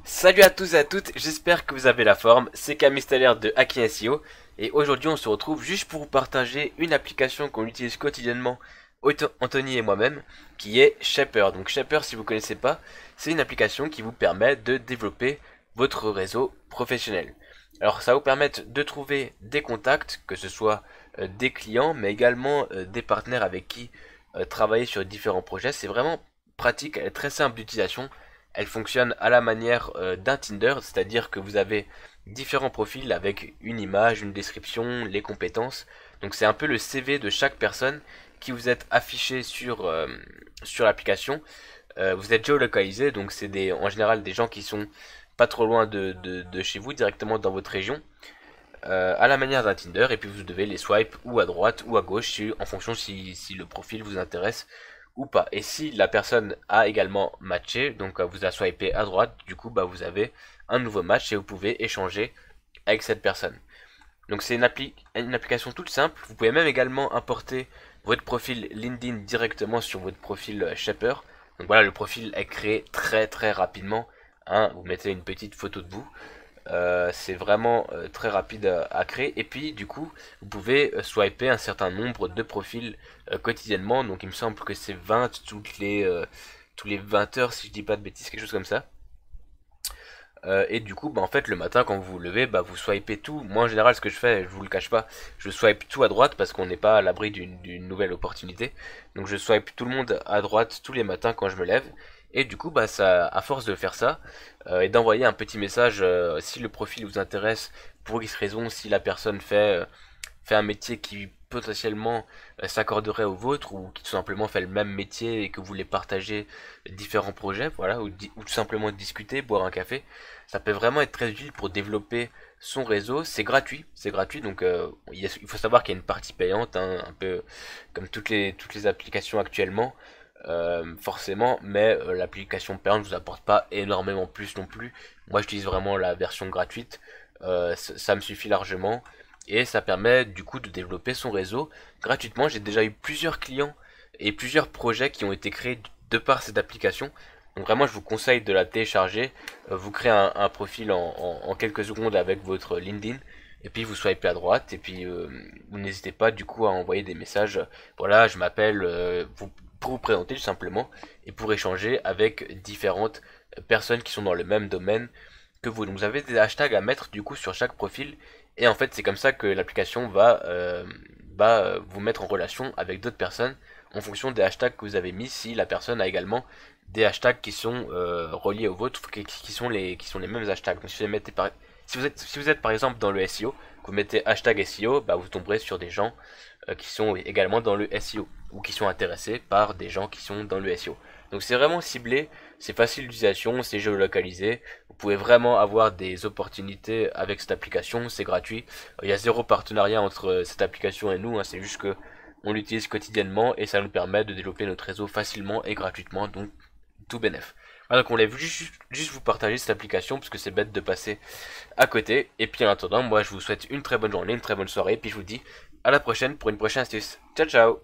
Salut à tous et à toutes, j'espère que vous avez la forme, c'est Camille Steller de Hacking SEO et aujourd'hui on se retrouve juste pour vous partager une application qu'on utilise quotidiennement, Anthony et moi-même, qui est Shaper. Donc Shaper, si vous ne connaissez pas, c'est une application qui vous permet de développer votre réseau professionnel. Alors ça va vous permettre de trouver des contacts, que ce soit des clients, mais également des partenaires avec qui travailler sur différents projets. C'est vraiment pratique, elle est très simple d'utilisation. Elle fonctionne à la manière d'un Tinder, c'est-à-dire que vous avez différents profils avec une image, une description, les compétences. Donc c'est un peu le CV de chaque personne qui vous est affiché sur l'application. Vous êtes géolocalisé, donc c'est en général des gens qui sont pas trop loin de chez vous, directement dans votre région, à la manière d'un Tinder, et puis vous devez les swipe ou à droite ou à gauche en fonction si le profil vous intéresse ou pas. Et si la personne a également matché, donc vous a swipé à droite, du coup vous avez un nouveau match et vous pouvez échanger avec cette personne. Donc c'est une application toute simple. Vous pouvez même également importer votre profil LinkedIn directement sur votre profil Shaper. Donc voilà, le profil est créé très très rapidement, hein. Vous mettez une petite photo de vous. C'est vraiment très rapide à créer. Et puis du coup, vous pouvez swiper un certain nombre de profils quotidiennement. Donc il me semble que c'est 20 tous les 20 heures, si je dis pas de bêtises, quelque chose comme ça. Et du coup, en fait, le matin, quand vous vous levez, vous swipez tout. Moi, en général, ce que je fais, je vous le cache pas, je swipe tout à droite parce qu'on n'est pas à l'abri d'une nouvelle opportunité. Donc, je swipe tout le monde à droite tous les matins quand je me lève. Et du coup, ça, à force de faire ça, et d'envoyer un petit message si le profil vous intéresse, pour X raison, si la personne fait un métier qui potentiellement s'accorderait au vôtre ou qui tout simplement fait le même métier et que vous voulez partager différents projets, voilà, ou tout simplement discuter, boire un café, ça peut vraiment être très utile pour développer son réseau. C'est gratuit, donc il faut savoir qu'il y a une partie payante, hein, un peu comme toutes les applications actuellement. Forcément, mais l'application payante ne vous apporte pas énormément plus non plus. Moi, j'utilise vraiment la version gratuite. Ça me suffit largement et ça permet du coup de développer son réseau gratuitement. J'ai déjà eu plusieurs clients et plusieurs projets qui ont été créés de par cette application. Donc vraiment, je vous conseille de la télécharger. Vous créez un profil en quelques secondes avec votre LinkedIn. Et puis vous swipez à droite. Et puis vous n'hésitez pas du coup à envoyer des messages. Voilà, je m'appelle. Pour vous présenter tout simplement. Et pour échanger avec différentes personnes qui sont dans le même domaine que vous. Donc vous avez des hashtags à mettre du coup sur chaque profil. Et en fait, c'est comme ça que l'application va vous mettre en relation avec d'autres personnes en fonction des hashtags que vous avez mis. Si la personne a également des hashtags qui sont reliés aux vôtres, qui sont les mêmes hashtags. Donc, si vous êtes par exemple dans le SEO, vous mettez hashtag SEO, vous tomberez sur des gens qui sont également dans le SEO ou qui sont intéressés par des gens qui sont dans le SEO. Donc c'est vraiment ciblé, c'est facile d'utilisation, c'est géolocalisé. Vous pouvez vraiment avoir des opportunités avec cette application, c'est gratuit. Il y a zéro partenariat entre cette application et nous, hein, c'est juste que on l'utilise quotidiennement et ça nous permet de développer notre réseau facilement et gratuitement, donc tout bénef. Voilà, donc on l'a vu juste vous partager cette application parce que c'est bête de passer à côté. Et puis en attendant, moi je vous souhaite une très bonne journée, une très bonne soirée, et puis je vous dis à la prochaine pour une prochaine astuce. Ciao ciao.